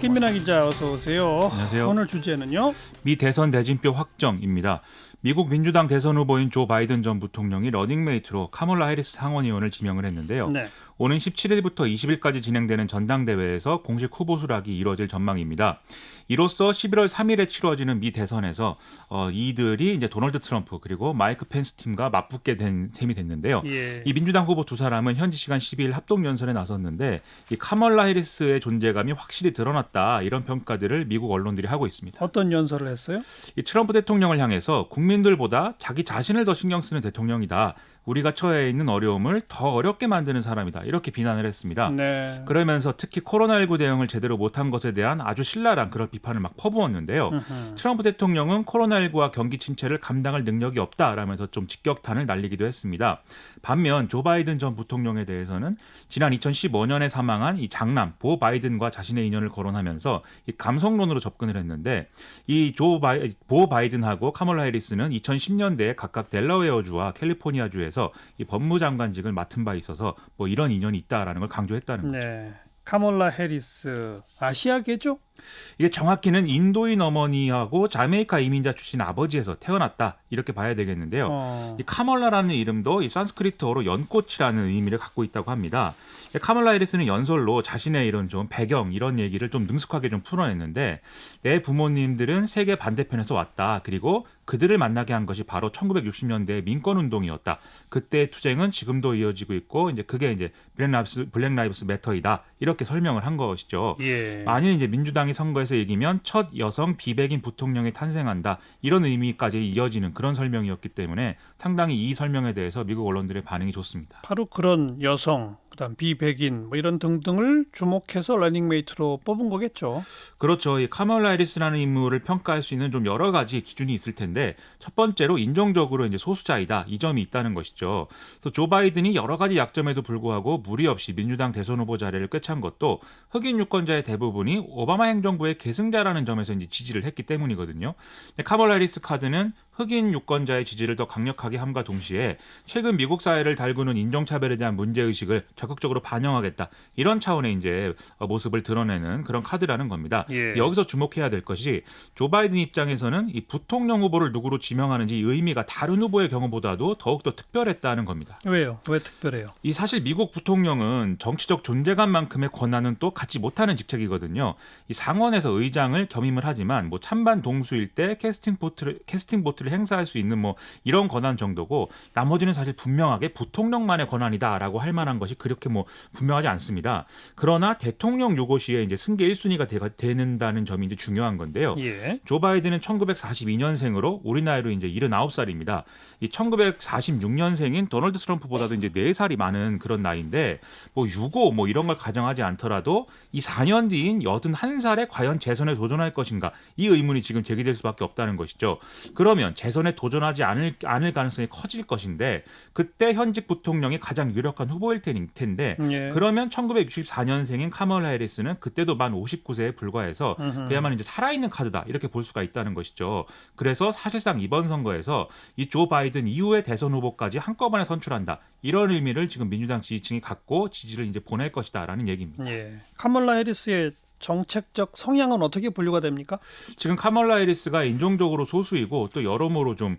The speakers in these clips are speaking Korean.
김민하 기자 어서 오세요. 안녕하세요. 오늘 주제는요. 미 대선 대진표 확정입니다. 미국 민주당 대선 후보인 조 바이든 전 부통령이 러닝메이트로 카멀라 해리스 상원의원을 지명을 했는데요. 네. 오는 17일부터 20일까지 진행되는 전당대회에서 공식 후보 수락이 이루어질 전망입니다. 이로써 11월 3일에 치러지는 미 대선에서 이들이 이제 도널드 트럼프 그리고 마이크 펜스 팀과 맞붙게 된 셈이 됐는데요. 예. 이 민주당 후보 두 사람은 현지 시간 12일 합동 연설에 나섰는데 이 카멀라 해리스의 존재감이 확실히 드러났다 이런 평가들을 미국 언론들이 하고 있습니다. 어떤 연설을 했어요? 이 트럼프 대통령을 향해서 국민들보다 자기 자신을 더 신경 쓰는 대통령이다. 우리가 처해 있는 어려움을 더 어렵게 만드는 사람이다. 이렇게 비난을 했습니다. 네. 그러면서 특히 코로나19 대응을 제대로 못한 것에 대한 아주 신랄한 그런 비판을 막 퍼부었는데요. 트럼프 대통령은 코로나19와 경기 침체를 감당할 능력이 없다라면서 좀 직격탄을 날리기도 했습니다. 반면 조 바이든 전 부통령에 대해서는 지난 2015년에 사망한 이 장남 보 바이든과 자신의 인연을 거론하면서 이 감성론으로 접근을 했는데 이 보 바이든하고 카멀라 해리스는 2010년대에 각각 델러웨어주와 캘리포니아주에서 이 법무장관직을 맡은 바 있어서 뭐 이런 인연이 있다라는 걸 강조했다는 거죠. 네. 카멀라 해리스 아시아계죠? 이게 정확히는 인도인 어머니하고 자메이카 이민자 출신 아버지에서 태어났다 이렇게 봐야 되겠는데요. 이 카멀라라는 이름도 이 산스크리트어로 연꽃이라는 의미를 갖고 있다고 합니다. 카멀라 해리스는 연설로 자신의 이런 좀 배경 이런 얘기를 좀 능숙하게 좀 풀어냈는데 내 부모님들은 세계 반대편에서 왔다. 그리고 그들을 만나게 한 것이 바로 1960년대의 민권 운동이었다. 그때의 투쟁은 지금도 이어지고 있고 이제 그게 이제 블랙 라이브스 매터이다. 이렇게 설명을 한 것이죠. 예. 만일 이제 민주당이 선거에서 이기면 첫 여성 비백인 부통령이 탄생한다. 이런 의미까지 이어지는 그런 설명이었기 때문에 상당히 이 설명에 대해서 미국 언론들의 반응이 좋습니다. 바로 그런 여성, 그다음 비백인 뭐 이런 등등을 주목해서 러닝메이트로 뽑은 거겠죠. 그렇죠. 이 카멀라 해리스라는 인물을 평가할 수 있는 좀 여러 가지 기준이 있을 텐데 첫 번째로 인종적으로 이제 소수자이다. 이 점이 있다는 것이죠. 그래서 조 바이든이 여러 가지 약점에도 불구하고 무리 없이 민주당 대선 후보 자리를 꿰찬 것도 흑인 유권자의 대부분이 오바마 행정부의 계승자라는 점에서 이제 지지를 했기 때문이거든요. 카멀라 해리스 카드는 흑인 유권자의 지지를 더 강력하게 함과 동시에 최근 미국 사회를 달구는 인종차별에 대한 문제의식을 적극적으로 반영하겠다. 이런 차원의 이제 모습을 드러내는 그런 카드라는 겁니다. 예. 여기서 주목해야 될 것이 조 바이든 입장에서는 이 부통령 후보를 누구로 지명하는지 의미가 다른 후보의 경우보다도 더욱더 특별했다는 겁니다. 왜요? 왜 특별해요? 이 사실 미국 부통령은 정치적 존재감만큼의 권한은 또 갖지 못하는 직책이거든요. 이 상원에서 의장을 겸임을 하지만 뭐 찬반 동수일 때 캐스팅 보트를 행사할 수 있는 뭐 이런 권한 정도고 나머지는 사실 분명하게 부통령만의 권한이다라고 할 만한 것이 그렇게 뭐 분명하지 않습니다. 그러나 대통령 유고 시에 이제 승계 1순위가 되는다는 점이 이제 중요한 건데요. 예. 조 바이든은 1942년생으로 우리 나이로 이제 79살입니다. 이 1946년생인 도널드 트럼프보다도 이제 4살이 많은 그런 나이인데 뭐 유고 뭐 이런 걸 가정하지 않더라도 이 4년 뒤인 81살에 과연 재선에 도전할 것인가 이 의문이 지금 제기될 수밖에 없다는 것이죠. 그러면 재선에 도전하지 않을 가능성이 커질 것인데 그때 현직 부통령이 가장 유력한 후보일 텐데 예. 그러면 1964년생인 카멀라 해리스는 그때도 만 59세에 불과해서 그야말로 이제 살아있는 카드다 이렇게 볼 수가 있다는 것이죠. 그래서 사실상 이번 선거에서 이 조 바이든 이후의 대선 후보까지 한꺼번에 선출한다 이런 의미를 지금 민주당 지지층이 갖고 지지를 이제 보낼 것이다라는 얘기입니다. 예. 카멀라 해리스의 정책적 성향은 어떻게 분류가 됩니까? 지금 카멀라 해리스가 인종적으로 소수이고 또 여러모로 좀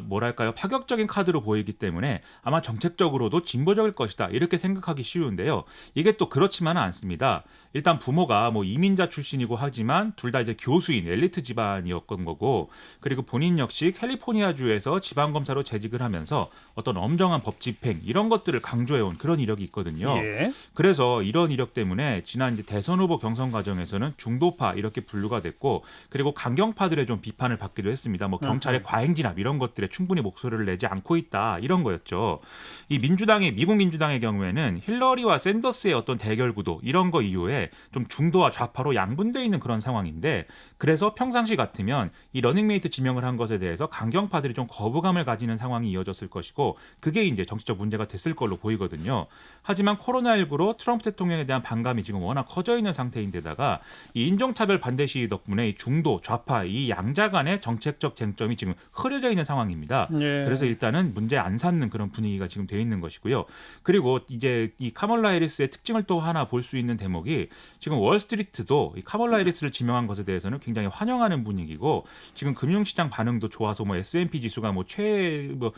뭐랄까요 파격적인 카드로 보이기 때문에 아마 정책적으로도 진보적일 것이다 이렇게 생각하기 쉬운데요. 이게 또 그렇지만은 않습니다. 일단 부모가 뭐 이민자 출신이고 하지만 둘 다 이제 교수인 엘리트 집안이었던 거고 그리고 본인 역시 캘리포니아주에서 지방검사로 재직을 하면서 어떤 엄정한 법 집행 이런 것들을 강조해온 그런 이력이 있거든요. 예. 그래서 이런 이력 때문에 지난 이제 대선 후보 경선 과정에서는 중도파 이렇게 분류가 됐고 그리고 강경파들의 좀 비판을 받기도 했습니다. 뭐 경찰의 과잉 진압 이런 것들에 충분히 목소리를 내지 않고 있다 이런 거였죠. 이 미국 민주당의 경우에는 힐러리와 샌더스의 어떤 대결 구도 이런 거 이후에 좀 중도와 좌파로 양분되어 있는 그런 상황인데 그래서 평상시 같으면 이 러닝메이트 지명을 한 것에 대해서 강경파들이 좀 거부감을 가지는 상황이 이어졌을 것이고 그게 이제 정치적 문제가 됐을 걸로 보이거든요. 하지만 코로나19로 트럼프 대통령에 대한 반감이 지금 워낙 커져 있는 상태인 상태인데다가 이 인종차별 반대 시위 덕분에 이 중도, 좌파 이 양자 간의 정책적 쟁점이 지금 흐려져 있는 상황입니다. 예. 그래서 일단은 문제 안 삼는 그런 분위기가 지금 돼 있는 것이고요. 그리고 이제 이 카멀라 해리스의 특징을 또 하나 볼 수 있는 대목이 지금 월스트리트도 이 카멀라 해리스를 지명한 것에 대해서는 굉장히 환영하는 분위기고 지금 금융시장 반응도 좋아서 뭐 S&P 지수가 뭐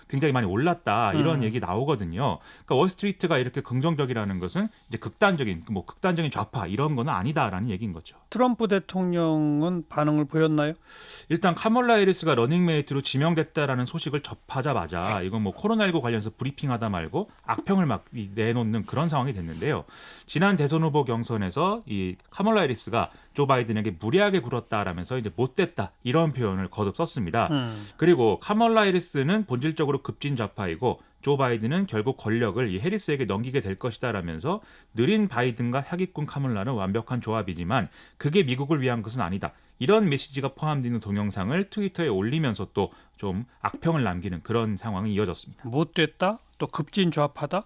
굉장히 많이 올랐다 이런 얘기 나오거든요. 그러니까 월스트리트가 이렇게 긍정적이라는 것은 이제 극단적인 좌파 이런 거는 아니다라는 얘기인 거죠. 트럼프 대통령은 반응을 보였나요? 일단 카멀라 해리스가 러닝메이트로 지명됐다라는 소식을 접하자마자 이건 뭐 코로나19 관련해서 브리핑하다 말고 악평을 막 내놓는 그런 상황이 됐는데요. 지난 대선 후보 경선에서 이 카멀라 해리스가 조 바이든에게 무리하게 굴었다라면서 이제 못됐다 이런 표현을 거듭 썼습니다. 그리고 카멀라 해리스는 본질적으로 급진 좌파이고 조 바이든은 결국 권력을 이 해리스에게 넘기게 될 것이다라면서 느린 바이든과 사기꾼 카멀라는 완벽한 조합이지만 그게 미국을 위한 것은 아니다. 이런 메시지가 포함되는 동영상을 트위터에 올리면서 또 좀 악평을 남기는 그런 상황이 이어졌습니다. 못됐다? 또 급진 좌파다?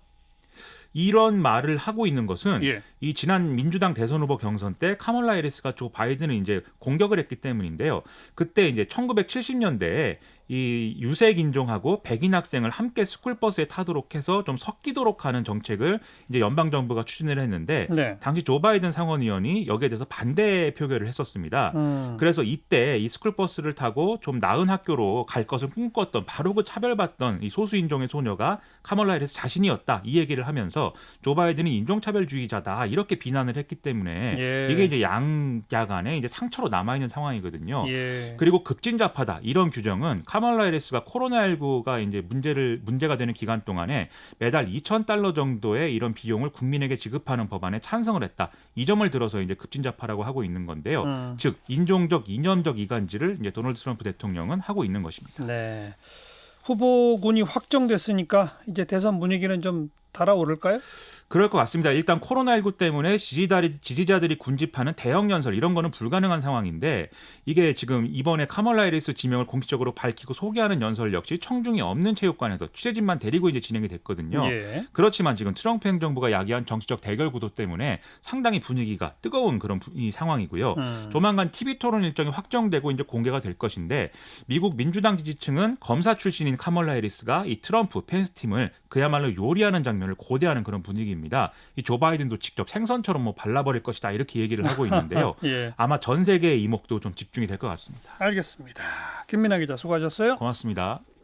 이런 말을 하고 있는 것은 예. 이 지난 민주당 대선 후보 경선 때 카멀라 해리스가 조 바이든을 이제 공격을 했기 때문인데요. 그때 이제 1970년대에 이 유색 인종하고 백인 학생을 함께 스쿨버스에 타도록 해서 좀 섞이도록 하는 정책을 이제 연방 정부가 추진을 했는데 네. 당시 조 바이든 상원의원이 여기에 대해서 반대 표결을 했었습니다. 그래서 이때 이 스쿨버스를 타고 좀 나은 학교로 갈 것을 꿈꿨던 바로 그 차별받던 이 소수 인종의 소녀가 카멀라 해리스 자신이었다 이 얘기를 하면서 조 바이든이 인종차별주의자다 이렇게 비난을 했기 때문에 예. 이게 이제 양자 간에 이제 상처로 남아 있는 상황이거든요. 예. 그리고 급진좌파다 이런 규정은 카멀라 해리스가 코로나19가 이제 문제가 되는 기간 동안에 매달 $2,000 정도의 이런 비용을 국민에게 지급하는 법안에 찬성을 했다. 이 점을 들어서 이제 급진좌파라고 하고 있는 건데요. 즉 인종적 이념적 이간질을 이제 도널드 트럼프 대통령은 하고 있는 것입니다. 네. 후보군이 확정됐으니까 이제 대선 분위기는 좀 달아오를까요? 그럴 것 같습니다. 일단 코로나19 때문에 지지자들이 군집하는 대형 연설 이런 거는 불가능한 상황인데 이게 지금 이번에 카멀라 해리스 지명을 공식적으로 밝히고 소개하는 연설 역시 청중이 없는 체육관에서 취재진만 데리고 이제 진행이 됐거든요. 예. 그렇지만 지금 트럼프 행정부가 야기한 정치적 대결 구도 때문에 상당히 분위기가 뜨거운 그런 이 상황이고요. 조만간 TV 토론 일정이 확정되고 이제 공개가 될 것인데 미국 민주당 지지층은 검사 출신인 카멀라 해리스가 이 트럼프 펜스 팀을 그야말로 요리하는 장면을 고대하는 그런 분위기입니다. 이 조 바이든도 직접 생선처럼 뭐 발라버릴 것이다 이렇게 얘기를 하고 있는데요. 예. 아마 전 세계의 이목도 좀 집중이 될 것 같습니다. 알겠습니다. 김민하 기자 수고하셨어요. 고맙습니다.